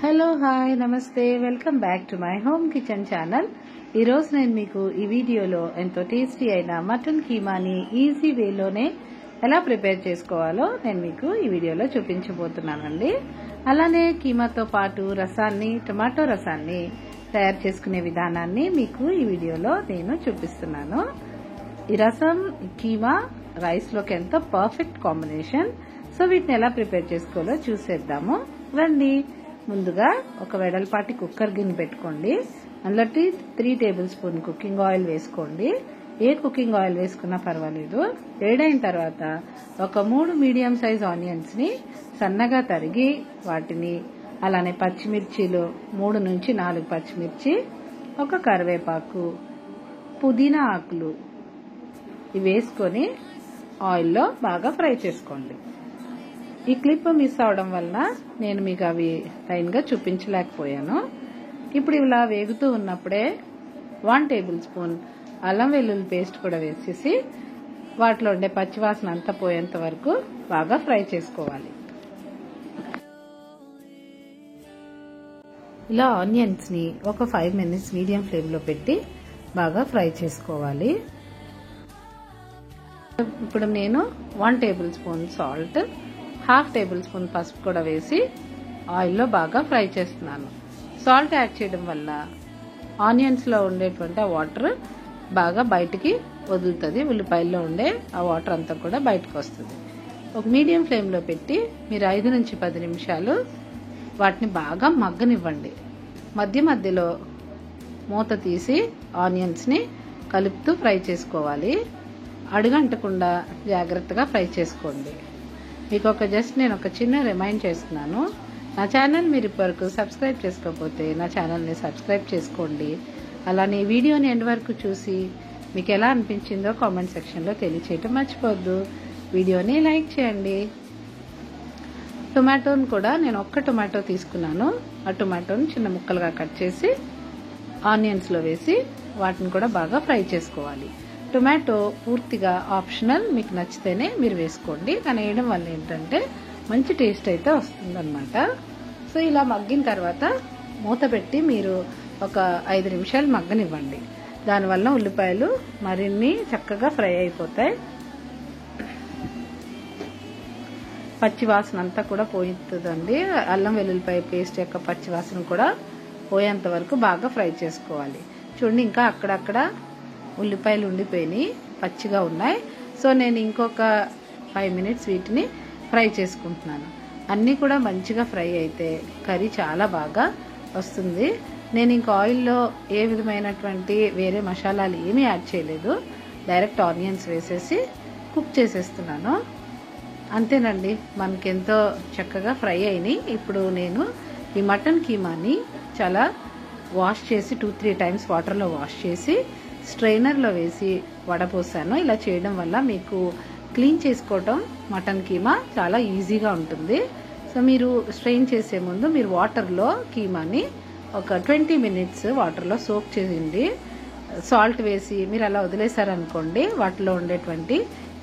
Hello hi నమస్తే welcome back to my home kitchen channel. ఈరోజు నేను మీకు ఈ వీడియోలో ఎంతో టేస్టీ అయిన మటన్ కీమాని ఈజీ వేలోనే ఎలా ప్రిపేర్ చేసుకోవాలో నేను మీకు ఈ వీడియోలో చూపించబోతున్నానండి. అలానే కీమాతో పాటు రసాన్ని, టొమాటో రసాన్ని తయారు చేసుకునే విధానాన్ని మీకు ఈ వీడియోలో నేను చూపిస్తున్నాను. ఈ రసం కీమా రైస్లోకి ఎంతో పర్ఫెక్ట్ కాంబినేషన్. సో వీటిని ఎలా ప్రిపేర్ చేసుకోవాలో చూసేద్దాము రండి. ముందుగా ఒక వెడల్పాటి కుక్కర్ గిన్నె పెట్టుకోండి. అందులో 3 టేబుల్ స్పూన్ కుకింగ్ ఆయిల్ వేసుకోండి. ఏ కుకింగ్ ఆయిల్ వేసుకున్నా పర్వాలేదు. వేడైన తర్వాత ఒక 3 మీడియం సైజ్ ఆనియన్స్ ని సన్నగా తరిగి వాటిని, అలానే పచ్చిమిర్చిలు 3 నుంచి 4 పచ్చిమిర్చి, ఒక కరివేపాకు, పుదీనా ఆకులు ఇవి వేసుకొని ఆయిల్లో బాగా ఫ్రై చేసుకోండి. ఈ క్లిప్ మిస్ అవడం వలన నేను మీకు అవి లైన్గా చూపించలేకపోయాను. ఇప్పుడు ఇలా వేగుతూ ఉన్నప్పుడే 1 టేబుల్ స్పూన్ అల్లం వెల్లుల్లి పేస్ట్ కూడా వేసేసి వాటిలో ఉండే పచ్చివాసన అంతా పోయేంత వరకు బాగా ఫ్రై చేసుకోవాలి. ఇలా ఆనియన్స్ ని ఒక 5 మినిట్స్ మీడియం ఫ్లేమ్ లో పెట్టి బాగా ఫ్రై చేసుకోవాలి. ఇప్పుడు నేను 1 table spoon salt, 1/2 table spoon పసుపు కూడా వేసి ఆయిల్లో బాగా ఫ్రై చేస్తున్నాను. సాల్ట్ యాడ్ చేయడం వల్ల ఆనియన్స్ లో ఉండేటువంటి ఆ వాటర్ బాగా బయటికి వదులుతుంది. ఉల్లిపాయల్లో ఉండే ఆ వాటర్ అంతా కూడా బయటకు వస్తుంది. ఒక మీడియం ఫ్లేమ్ లో పెట్టి మీరు 5 నుంచి 10 నిమిషాలు వాటిని బాగా మగ్గనివ్వండి. మధ్య మధ్యలో మూత తీసి ఆనియన్స్ ని కలుపుతూ ఫ్రై చేసుకోవాలి. అడుగంటకుండా జాగ్రత్తగా ఫ్రై చేసుకోండి. మీకు నేను ఒక చిన్న రిమైండ్ చేస్తున్నాను. నా ఛానల్ మీరు ఇప్పటివరకు సబ్స్క్రైబ్ చేసుకోకపోతే నా ఛానల్ని సబ్స్క్రైబ్ చేసుకోండి. అలానే వీడియోని ఎండ్ వరకు చూసి మీకు ఎలా అనిపించిందో కామెంట్ సెక్షన్లో తెలియచేయటం మర్చిపోద్దు. వీడియోని లైక్ చేయండి. టొమాటోని కూడా నేను ఒక్క టొమాటో తీసుకున్నాను. ఆ టొమాటోని చిన్న ముక్కలుగా కట్ చేసి ఆనియన్స్లో వేసి వాటిని కూడా బాగా ఫ్రై చేసుకోవాలి. టొమాటో పూర్తిగా ఆప్షనల్, మీకు నచ్చితేనే మీరు వేసుకోండి. కానీ వేయడం వల్ల ఏంటంటే మంచి టేస్ట్ అయితే వస్తుందన్నమాట. సో ఇలా మగ్గిన తర్వాత మూత పెట్టి మీరు ఒక 5 నిమిషాలు మగ్గనివ్వండి. దానివల్ల ఉల్లిపాయలు మరిన్ని చక్కగా ఫ్రై అయిపోతాయి. పచ్చివాసన అంతా కూడా పోతుందండి. అల్లం వెల్లుల్లిపాయ పేస్ట్ యొక్క పచ్చివాసన కూడా పోయేంత వరకు బాగా ఫ్రై చేసుకోవాలి. చూడండి, ఇంకా అక్కడక్కడ ఉల్లిపాయలు ఉండిపోయినాయి, పచ్చిగా ఉన్నాయి. సో నేను ఇంకొక 5 మినిట్స్ వీటిని ఫ్రై చేసుకుంటున్నాను. అన్నీ కూడా మంచిగా ఫ్రై అయితే కర్రీ చాలా బాగా వస్తుంది. నేను ఇంకా ఆయిల్లో ఏ విధమైనటువంటి వేరే మసాలాలు ఏమీ యాడ్ చేయలేదు. డైరెక్ట్ ఆనియన్స్ వేసేసి కుక్ చేసేస్తున్నాను. అంతేనండి, మనకెంతో చక్కగా ఫ్రై అయినాయి. ఇప్పుడు నేను ఈ మటన్ కీమాని చాలా వాష్ చేసి 2-3 టైమ్స్ వాటర్లో వాష్ చేసి స్ట్రైనర్లో వేసి వడపోసాను. ఇలా చేయడం వల్ల మీకు క్లీన్ చేసుకోవటం మటన్ కీమా చాలా ఈజీగా ఉంటుంది. సో మీరు స్ట్రెయిన్ చేసే ముందు మీరు వాటర్లో కీమాని ఒక 20 మినిట్స్ వాటర్లో సోక్ చేయండి. సాల్ట్ వేసి మీరు అలా వదిలేసారనుకోండి, వాటిలో ఉండేటువంటి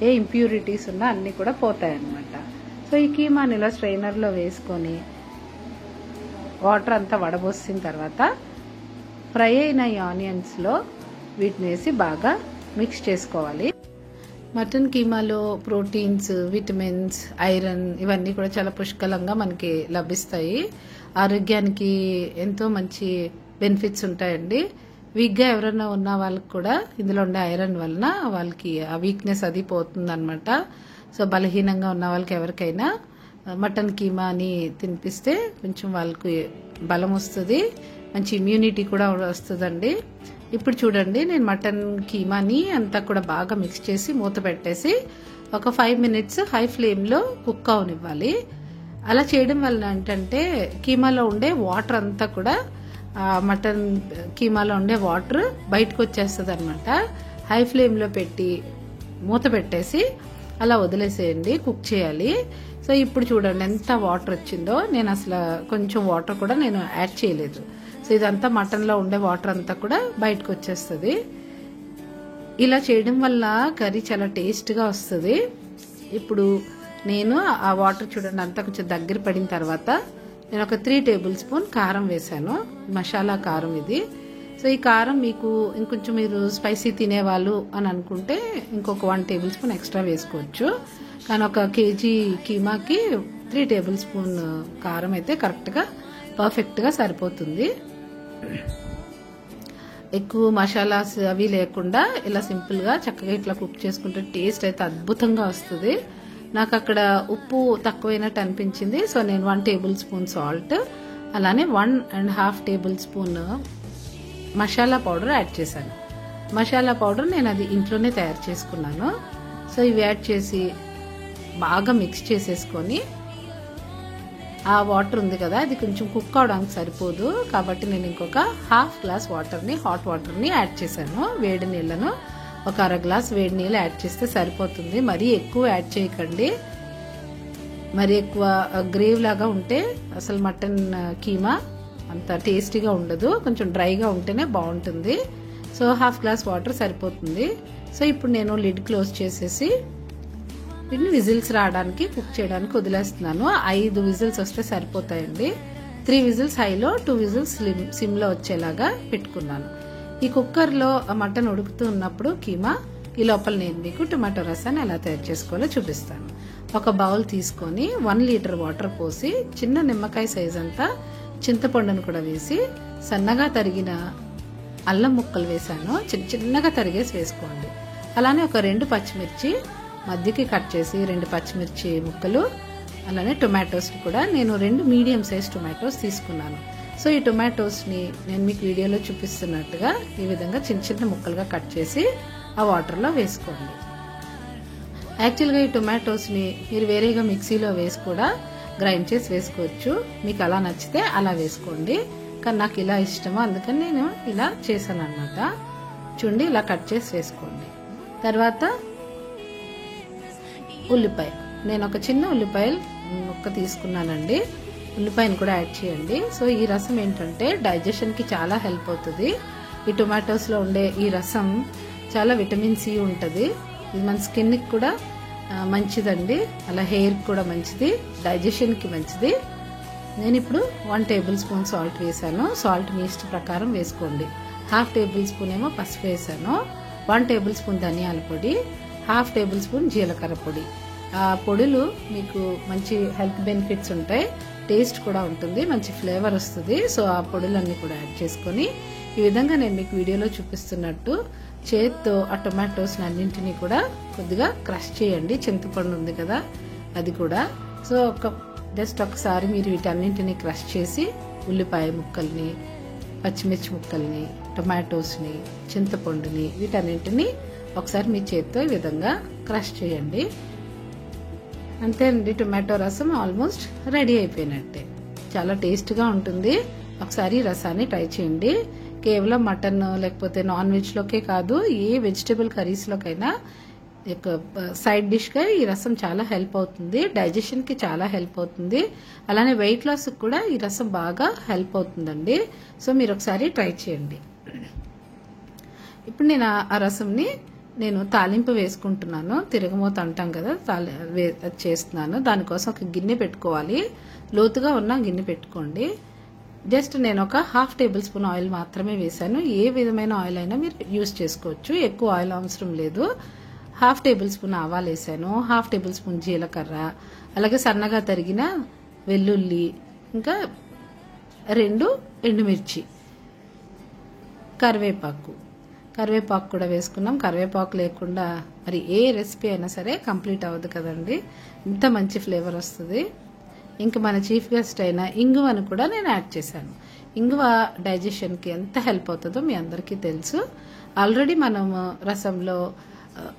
ఏ ఇంప్యూరిటీస్ ఉన్నా అన్నీ కూడా పోతాయన్నమాట. సో ఈ కీమాని ఇలా స్ట్రైనర్లో వేసుకొని వాటర్ అంతా వడబోసిన తర్వాత ఫ్రై అయిన ఈ ఆనియన్స్లో వీటిని వేసి బాగా మిక్స్ చేసుకోవాలి. మటన్ కీమాలో ప్రోటీన్స్, విటమిన్స్, ఐరన్ ఇవన్నీ కూడా చాలా పుష్కలంగా మనకి లభిస్తాయి. ఆరోగ్యానికి ఎంతో మంచి బెనిఫిట్స్ ఉంటాయండి. వీక్గా ఎవరైనా ఉన్న వాళ్ళకి కూడా ఇందులో ఉండే ఐరన్ వలన వాళ్ళకి ఆ వీక్నెస్ అది పోతుందన్నమాట. సో బలహీనంగా ఉన్న వాళ్ళకి ఎవరికైనా మటన్ కీమాని తినిపిస్తే కొంచెం వాళ్ళకి బలం వస్తుంది, మంచి ఇమ్యూనిటీ కూడా వస్తుందండి. ఇప్పుడు చూడండి, నేను మటన్ కీమాని అంతా కూడా బాగా మిక్స్ చేసి మూత పెట్టేసి ఒక 5 మినిట్స్ హై ఫ్లేమ్లో కుక్ అవనివ్వాలి. అలా చేయడం వల్ల ఏంటంటే కీమాలో ఉండే వాటర్ అంతా కూడా మటన్ కీమాలో ఉండే వాటర్ బయటకు వచ్చేస్తుంది అనమాట. హై ఫ్లేమ్లో పెట్టి మూత పెట్టేసి అలా వదిలేసేయండి, కుక్ చేయాలి. సో ఇప్పుడు చూడండి ఎంత వాటర్ వచ్చిందో. నేను అసలు కొంచెం వాటర్ కూడా నేను యాడ్ చేయలేదు. సో ఇదంతా మటన్లో ఉండే వాటర్ అంతా కూడా బయటకు వచ్చేస్తుంది. ఇలా చేయడం వల్ల కర్రీ చాలా టేస్ట్గా వస్తుంది. ఇప్పుడు నేను ఆ వాటర్ చూడండి అంతా కొంచెం దగ్గర పడిన తర్వాత నేను ఒక 3 టేబుల్ స్పూన్ కారం వేసాను, మసాలా కారం ఇది. సో ఈ కారం మీకు ఇంకొంచెం మీరు స్పైసీ తినేవాళ్ళు అని అనుకుంటే ఇంకొక 1 టేబుల్ స్పూన్ ఎక్స్ట్రా వేసుకోవచ్చు. కానీ ఒక కేజీ కీమాకి 3 టేబుల్ స్పూన్ కారం అయితే కరెక్ట్గా పర్ఫెక్ట్గా సరిపోతుంది. ఎక్కువ మసాలాస్ అవి లేకుండా ఇలా సింపుల్గా చక్కగా ఇట్లా కుక్ చేసుకుంటే టేస్ట్ అయితే అద్భుతంగా వస్తుంది. నాకు అక్కడ ఉప్పు తక్కువైనట్టు అనిపించింది, సో నేను 1 టేబుల్ స్పూన్ సాల్ట్, అలానే 1.5 table spoon masala powder add చేశాను. మసాలా పౌడర్ నేను అది ఇంట్లోనే తయారు చేసుకున్నాను. సో ఇవి యాడ్ చేసి బాగా మిక్స్ చేసేసుకొని, ఆ వాటర్ ఉంది కదా అది కొంచెం కుక్ అవడానికి సరిపోదు కాబట్టి నేను ఇంకొక హాఫ్ గ్లాస్ వాటర్ని, హాట్ వాటర్ని యాడ్ చేశాను. వేడి నీళ్ళను ఒక 1/2 గ్లాస్ వేడి నీళ్ళు యాడ్ చేస్తే సరిపోతుంది. మరీ ఎక్కువ యాడ్ చేయకండి, మరి ఎక్కువ గ్రేవ్ లాగా ఉంటే అసలు మటన్ కీమా అంత టేస్టీగా ఉండదు, కొంచెం డ్రైగా ఉంటేనే బాగుంటుంది. సో హాఫ్ గ్లాస్ వాటర్ సరిపోతుంది. సో ఇప్పుడు నేను లిడ్ క్లోజ్ చేసేసి వీటిని విజిల్స్ రావడానికి కుక్ చేయడానికి వదిలేస్తున్నాను. 5 విజిల్స్ వస్తే సరిపోతాయండి. 3 విజిల్స్ హైలో, 2 విజిల్స్ సిమ్లో వచ్చేలాగా పెట్టుకున్నాను. ఈ కుక్కర్లో మటన్ ఉడుకుతూ ఉన్నప్పుడు కీమా, ఈ లోపల నేను మీకు టొమాటో రసాన్ని ఎలా తయారు చేసుకోవాలో చూపిస్తాను. ఒక బౌల్ తీసుకొని 1 లీటర్ వాటర్ పోసి చిన్న నిమ్మకాయ సైజ్ అంతా చింతపండును కూడా వేసి సన్నగా తరిగిన అల్లం ముక్కలు వేసాను. చిన్నగా తరిగేసి వేసుకోండి. అలానే ఒక 2 పచ్చిమిర్చి మధ్యకి కట్ చేసి 2 పచ్చిమిర్చి ముక్కలు, అలానే టొమాటోస్ కూడా నేను 2 మీడియం సైజ్ టొమాటోస్ తీసుకున్నాను. సో ఈ టొమాటోస్ని నేను మీకు వీడియోలో చూపిస్తున్నట్టుగా ఈ విధంగా చిన్న ముక్కలుగా కట్ చేసి ఆ వాటర్లో వేసుకోండి. యాక్చువల్గా ఈ టొమాటోస్ని మీరు వేరేగా మిక్సీలో వేసి కూడా గ్రైండ్ చేసి వేసుకోవచ్చు, మీకు అలా నచ్చితే అలా వేసుకోండి. కానీ నాకు ఇలా ఇష్టమో అందుకని నేను ఇలా చేశాను అన్నమాట. చూడండి, ఇలా కట్ చేసి వేసుకోండి. తర్వాత ఉల్లిపాయ, నేను ఒక చిన్న ఉల్లిపాయ ముక్క తీసుకున్నానండి. ఉల్లిపాయను కూడా యాడ్ చేయండి. సో ఈ రసం ఏంటంటే డైజెషన్కి చాలా హెల్ప్ అవుతుంది. ఈ టొమాటోస్లో ఉండే ఈ రసం చాలా విటమిన్ సి ఉంటుంది. ఇది మన స్కిన్కి కూడా మంచిదండి, అలా హెయిర్కి కూడా మంచిది, డైజెషన్కి మంచిది. నేను ఇప్పుడు 1 టేబుల్ స్పూన్ సాల్ట్ వేసాను. సాల్ట్ మీ ఇష్ట ప్రకారం వేసుకోండి. 1/2 టేబుల్ స్పూన్ ఏమో పసుపు వేసాను. 1 టేబుల్ స్పూన్ ధనియాల పొడి, 1/2 టేబుల్ స్పూన్ జీలకర్ర పొడి. ఆ పొడులు మీకు మంచి హెల్త్ బెనిఫిట్స్ ఉంటాయి, టేస్ట్ కూడా ఉంటుంది, మంచి ఫ్లేవర్ వస్తుంది. సో ఆ పొడులన్నీ కూడా యాడ్ చేసుకొని ఈ విధంగా నేను మీకు వీడియోలో చూపిస్తున్నట్టు చేత్తో ఆ టొమాటోస్ అన్నింటినీ కూడా కొద్దిగా క్రష్ చేయండి. చింతపండు ఉంది కదా అది కూడా. సో జస్ట్ ఒకసారి మీరు వీటన్నింటినీ క్రష్ చేసి ఉల్లిపాయ ముక్కల్ని, పచ్చిమిర్చి ముక్కల్ని, టొమాటోస్ని, చింతపండుని వీటన్నింటినీ ఒకసారి మీ చేత్తో ఈ విధంగా క్రష్ చేయండి. అంతే అండి, టొమాటో రసం ఆల్మోస్ట్ రెడీ అయిపోయినట్టే. చాలా టేస్ట్గా ఉంటుంది. ఒకసారి రసాన్ని ట్రై చేయండి. కేవలం మటన్ లేకపోతే నాన్ వెజ్లోకే కాదు, ఏ వెజిటేబుల్ కర్రీస్లోకైనా సైడ్ డిష్గా ఈ రసం చాలా హెల్ప్ అవుతుంది. డైజెషన్కి చాలా హెల్ప్ అవుతుంది. అలానే వెయిట్ లాస్కి కూడా ఈ రసం బాగా హెల్ప్ అవుతుందండి. సో మీరు ఒకసారి ట్రై చేయండి. ఇప్పుడు నేను ఆ రసంని నేను తాలింపు వేసుకుంటున్నాను. తిరగమూత అంటాం కదా, చేస్తున్నాను. దానికోసం ఒక గిన్నె పెట్టుకోవాలి. లోతుగా ఉన్న గిన్నె పెట్టుకోండి. జస్ట్ నేను ఒక 1/2 టేబుల్ స్పూన్ ఆయిల్ మాత్రమే వేసాను. ఏ విధమైన ఆయిల్ అయినా మీరు యూజ్ చేసుకోవచ్చు, ఎక్కువ ఆయిల్ అవసరం లేదు. 1/2 టేబుల్ స్పూన్ ఆవాలు వేసాను, 1/2 టేబుల్ స్పూన్ జీలకర్ర, అలాగే సన్నగా తరిగిన వెల్లుల్లి, ఇంకా 2 ఎండుమిర్చి, కరివేపాకు కూడా వేసుకున్నాం. కరివేపాకు లేకుండా మరి ఏ రెసిపీ అయినా సరే కంప్లీట్ అవ్వదు కదండి, ఇంత మంచి ఫ్లేవర్ వస్తుంది. ఇంకా మన చీఫ్ గెస్ట్ అయిన ఇంగువను కూడా నేను యాడ్ చేశాను. ఇంగువ డైజెషన్కి ఎంత హెల్ప్ అవుతుందో మీ అందరికీ తెలుసు. ఆల్రెడీ మనం రసంలో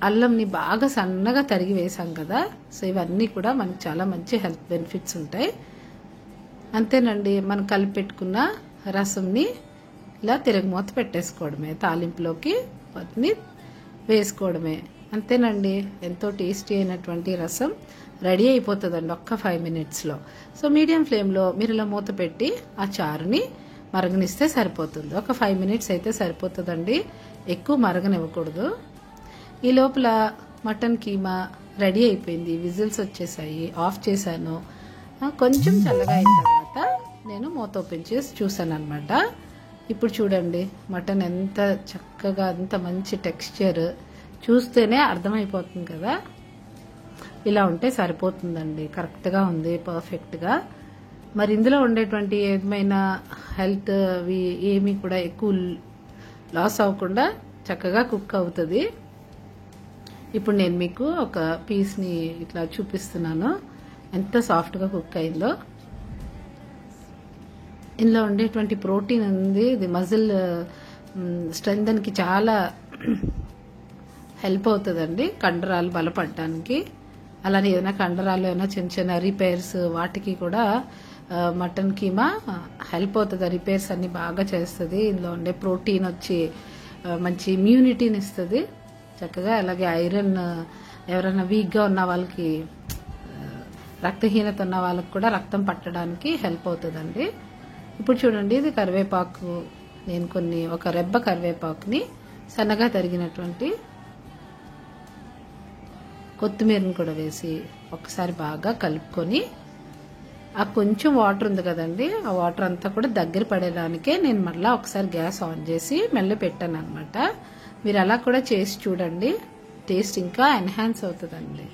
అల్లంని బాగా సన్నగా తరిగి వేసాం కదా, సో ఇవన్నీ కూడా మనకు చాలా మంచి హెల్త్ బెనిఫిట్స్ ఉంటాయి. అంతేనండి, మనం కలిపి పెట్టుకున్న రసంని ఇలా తిరగమూత పెట్టేసుకోవడమే, తాలింపులోకి వాటిని వేసుకోవడమే. అంతేనండి, ఎంతో టేస్టీ అయినటువంటి రసం రెడీ అయిపోతుందండి ఒక్క 5 మినిట్స్లో. సో మీడియం ఫ్లేమ్లో మీరు ఇలా మూత పెట్టి ఆ చారుని మరగనిస్తే సరిపోతుంది. ఒక 5 మినిట్స్ అయితే సరిపోతుందండి, ఎక్కువ మరగనివ్వకూడదు. ఈ లోపల మటన్ కీమా రెడీ అయిపోయింది. విజిల్స్ వచ్చేసాయి, ఆఫ్ చేశాను. కొంచెం చల్లగా అయిన తర్వాత తర్వాత నేను మూత ఓపెన్ చేసి చూసాను అనమాట. ఇప్పుడు చూడండి మటన్ ఎంత చక్కగా, అంత మంచి టెక్స్చర్, చూస్తేనే అర్థమైపోతుంది కదా. ఇలా ఉంటే సరిపోతుందండి, కరెక్ట్గా ఉంది, పర్ఫెక్ట్గా. మరి ఇందులో ఉండేటువంటి ఏమైనా హెల్త్ అవి ఏమీ కూడా ఎక్కువ లాస్ అవ్వకుండా చక్కగా కుక్ అవుతుంది. ఇప్పుడు నేను మీకు ఒక పీస్ని ఇట్లా చూపిస్తున్నాను, ఎంత సాఫ్ట్గా కుక్ అయిందో. ఇందులో ఉండేటువంటి ప్రోటీన్ ఉంది, ఇది మజిల్ స్ట్రెంగ్త్కి చాలా హెల్ప్ అవుతుందండి, కండరాలు బలపడడానికి. అలానే ఏదైనా కండరాలు ఏమైనా చిన్న చిన్న రిపేర్స్ వాటికి కూడా మటన్ కీమా హెల్ప్ అవుతుంది. రిపేర్స్ అన్ని బాగా చేస్తుంది. ఇందులో ఉండే ప్రోటీన్ వచ్చి మంచి ఇమ్యూనిటీని ఇస్తుంది చక్కగా. అలాగే ఐరన్, ఎవరైనా వీక్గా ఉన్న వాళ్ళకి, రక్తహీనత ఉన్న వాళ్ళకి కూడా రక్తం పట్టడానికి హెల్ప్ అవుతుందండి. ఇప్పుడు చూడండి, ఇది కరివేపాకు, నేను ఒక రెబ్బ కరివేపాకుని సన్నగా తరిగినటువంటి కొత్తిమీరని కూడా వేసి ఒకసారి బాగా కలుపుకొని, ఆ కొంచెం వాటర్ ఉంది కదండి, ఆ వాటర్ అంతా కూడా దగ్గర పడేదానికే నేను మళ్ళీ ఒకసారి గ్యాస్ ఆన్ చేసి మెల్ల పెట్టాను అనమాట. మీరు అలా కూడా చేసి చూడండి, టేస్ట్ ఇంకా ఎన్హాన్స్ అవుతుందండి.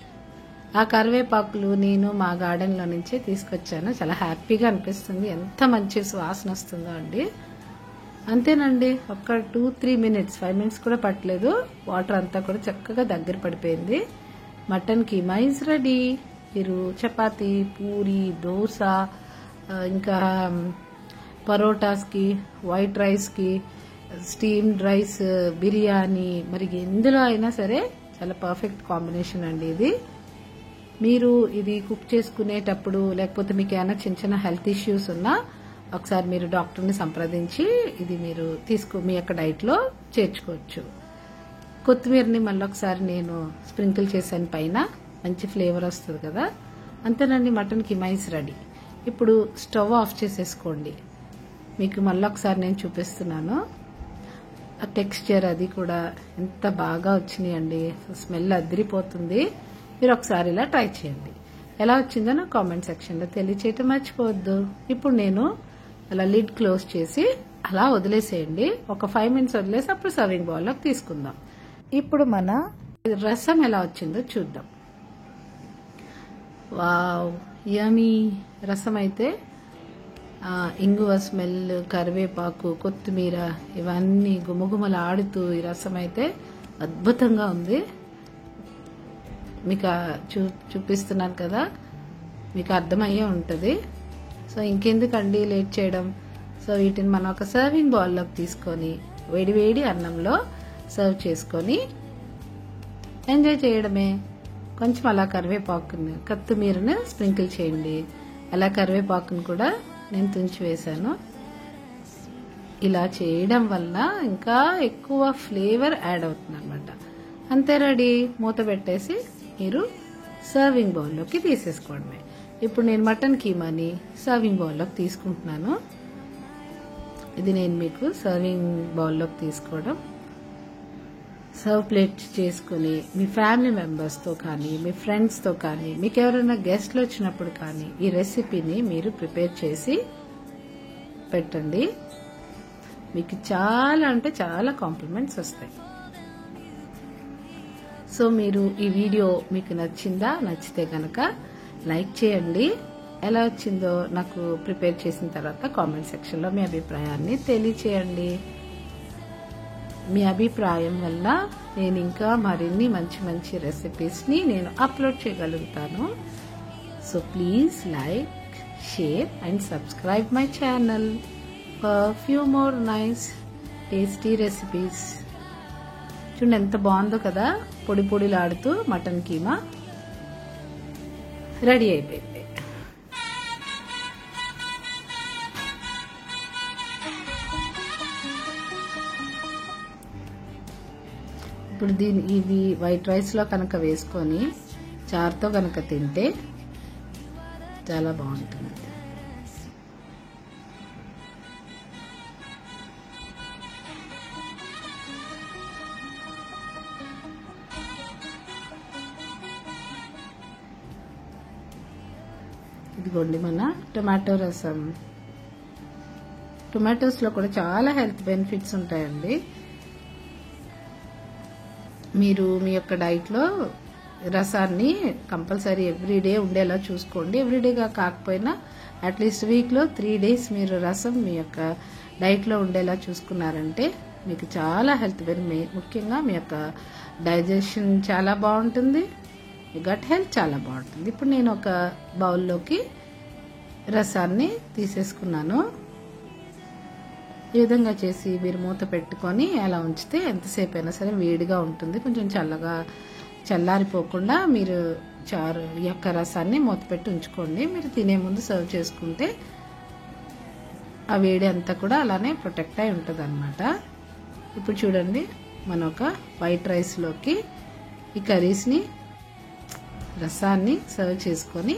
ఆ కరివేపాకులు నేను మా గార్డెన్లో నుంచే తీసుకొచ్చాను. చాలా హ్యాపీగా అనిపిస్తుంది, ఎంత మంచి వాసన వస్తుందో అండి. అంతేనండి, ఒక 2-3 మినిట్స్, 5 మినిట్స్ కూడా పట్టలేదు. వాటర్ అంతా కూడా చక్కగా దగ్గర పడిపోయింది. Mutton keema is ready. మీరు చపాతీ, పూరి, దోశ, ఇంకా పరోటాస్కి, వైట్ రైస్కి, స్టీమ్డ్ రైస్, బిర్యానీ, మరి ఎందులో అయినా సరే చాలా పర్ఫెక్ట్ కాంబినేషన్ అండి ఇది. మీరు ఇది కుక్ చేసుకునేటప్పుడు, లేకపోతే మీకు ఏమైనా చిన్న చిన్న హెల్త్ ఇష్యూస్ ఉన్నా ఒకసారి మీరు డాక్టర్ని సంప్రదించి ఇది మీరు మీ యొక్క డైట్లో చేర్చుకోవచ్చు. కొత్తిమీరని మళ్ళీ ఒకసారి నేను స్ప్రింకిల్ చేశాను పైన, మంచి ఫ్లేవర్ వస్తుంది కదా. అంతేనండి, మటన్ కీమా ఈజ్ రెడీ. ఇప్పుడు స్టవ్ ఆఫ్ చేసేసుకోండి. మీకు మళ్ళీ ఒకసారి నేను చూపిస్తున్నాను. ఆ టెక్స్చర్ అది కూడా ఎంత బాగా వచ్చినాయండి, స్మెల్ అదిరిపోతుంది. మీరు ఒకసారి ఇలా ట్రై చేయండి. ఎలా వచ్చిందో నా కామెంట్ సెక్షన్లో తెలియచేయటం మర్చిపోవద్దు. ఇప్పుడు నేను అలా లిడ్ క్లోజ్ చేసి అలా వదిలేసేయండి. ఒక 5 మినిట్స్ వదిలేసి అప్పుడు సర్వింగ్ బౌల్లోకి తీసుకుందాం. ఇప్పుడు మన రసం ఎలా వచ్చిందో చూద్దాం. వావ్, యమీ రసం అయితే ఇంగువ స్మెల్, కరివేపాకు, కొత్తిమీర ఇవన్నీ గుమగుమలాడుతూ ఈ రసం అయితే అద్భుతంగా ఉంది. మీకు చూపిస్తున్నాను కదా, మీకు అర్థమయ్యే ఉంటుంది. సో ఇంకెందుకండి లేట్ చేయడం. సో వీటిని మనం ఒక సర్వింగ్ బౌల్లోకి తీసుకొని వేడివేడి అన్నంలో సర్వ్ చేసుకొని ఎంజాయ్ చేయడమే. కొంచెం అలా కరివేపాకుని, కొత్తిమీరని స్ప్రింకిల్ చేయండి. అలా కరివేపాకుని కూడా నేను తుంచి వేశాను. ఇలా చేయడం వల్ల ఇంకా ఎక్కువ ఫ్లేవర్ యాడ్ అవుతుంది అనమాట. అంతే, రెడీ. మూత పెట్టేసి మీరు సర్వింగ్ బౌల్లోకి తీసేసుకోవడమే. ఇప్పుడు నేను మటన్ కీమాని సర్వింగ్ బౌల్లోకి తీసుకుంటున్నాను. ఇది నేను మీకు సర్వింగ్ బౌల్లోకి తీసుకోవడం. సర్వ్ ప్లేట్ చేసుకుని మీ ఫ్యామిలీ మెంబర్స్తో కానీ, మీ ఫ్రెండ్స్తో కానీ, మీకు ఎవరైనా గెస్ట్లు వచ్చినప్పుడు కానీ ఈ రెసిపీని మీరు ప్రిపేర్ చేసి పెట్టండి. మీకు చాలా అంటే చాలా కాంప్లిమెంట్స్ వస్తాయి. సో మీరు ఈ వీడియో మీకు నచ్చితే కనుక లైక్ చేయండి. ఎలా వచ్చిందో నాకు ప్రిపేర్ చేసిన తర్వాత కామెంట్ సెక్షన్లో మీ అభిప్రాయాన్ని తెలియచేయండి. మీ అభిప్రాయం వల్ల నేను ఇంకా మరిన్ని మంచి మంచి రెసిపీస్ని నేను అప్లోడ్ చేయగలుగుతాను. So please like, share and subscribe my channel for few more nice tasty recipes. చూడండి ఎంత బాగుందో కదా, పొడి పొడిలాడుతూ మటన్ కీమా రెడీ అయిపోయింది. ఇప్పుడు ఇది వైట్ రైస్లో కనుక వేసుకొని చారుతో కనుక తింటే చాలా బాగుంటుంది. ఇదిగోండి మన టొమాటో రసం. టొమాటోస్లో కూడా చాలా హెల్త్ బెనిఫిట్స్ ఉంటాయండి. మీరు మీ యొక్క డైట్లో రసాన్ని కంపల్సరీ ఎవ్రీడే ఉండేలా చూసుకోండి. ఎవ్రీడేగా కాకపోయినా అట్లీస్ట్ వీక్లో 3 days మీరు రసం మీ యొక్క డైట్లో ఉండేలా చూసుకున్నారంటే మీకు చాలా హెల్త్ ముఖ్యంగా మీ యొక్క డైజెషన్ చాలా బాగుంటుంది, మీ గట్ హెల్త్ చాలా బాగుంటుంది. ఇప్పుడు నేను ఒక బౌల్లోకి రసాన్ని తీసేసుకున్నాను. ఈ విధంగా చేసి మీరు మూత పెట్టుకొని అలా ఉంచితే ఎంతసేపు అయినా సరే వేడిగా ఉంటుంది. కొంచెం చల్లారిపోకుండా మీరు చారు యొక్క రసాన్ని మూత పెట్టి ఉంచుకోండి. మీరు తినే ముందు సర్వ్ చేసుకుంటే ఆ వేడి అంతా కూడా అలానే ప్రొటెక్ట్ అయి ఉంటుంది అన్నమాట. ఇప్పుడు చూడండి, మన ఒక వైట్ రైస్లోకి ఈ కర్రీస్ని రసాన్ని సర్వ్ చేసుకొని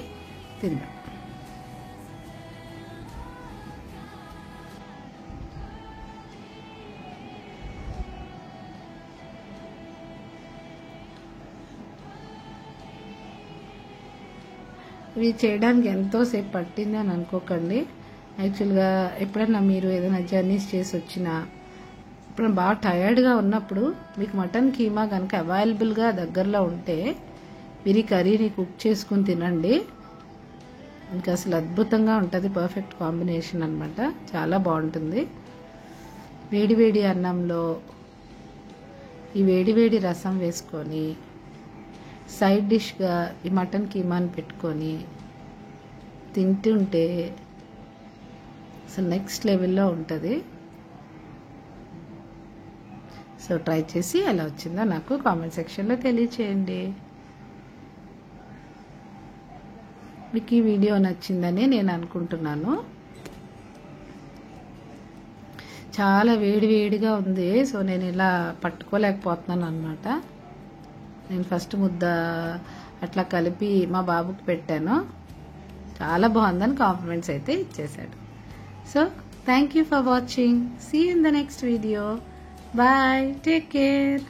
తిందాం. ఇవి చేయడానికి ఎంతోసేపు పట్టింది అని అనుకోకండి. యాక్చువల్గా ఎప్పుడైనా మీరు ఏదైనా జర్నీస్ చేసి వచ్చినా, ఇప్పుడు బాగా టయర్డ్గా ఉన్నప్పుడు మీకు మటన్ కీమా కనుక అవైలబుల్గా దగ్గరలో ఉంటే మీరు ఈ కర్రీని కుక్ చేసుకుని తినండి. ఇంకా అసలు అద్భుతంగా ఉంటుంది. పర్ఫెక్ట్ కాంబినేషన్ అన్నమాట. చాలా బాగుంటుంది. వేడివేడి అన్నంలో ఈ వేడివేడి రసం వేసుకొని సైడ్ డిష్గా ఈ మటన్ కీమాని పెట్టుకొని తింటుంటే అసలు నెక్స్ట్ లెవెల్లో ఉంటుంది. సో ట్రై చేసి ఎలా వచ్చిందో నాకు కామెంట్ సెక్షన్లో తెలియచేయండి. మీకు ఈ వీడియో నచ్చిందని నేను అనుకుంటున్నాను. చాలా వేడివేడిగా ఉంది. సో నేను ఇలా పట్టుకోలేకపోతున్నాను అన్నమాట. నేను ఫస్ట్ ముద్ద అట్లా కలిపి మా బాబుకి పెట్టాను. చాలా బాగుందని కాంప్లిమెంట్స్ అయితే ఇచ్చేసాడు. So thank you for watching. See you in the next video. Bye. Take care.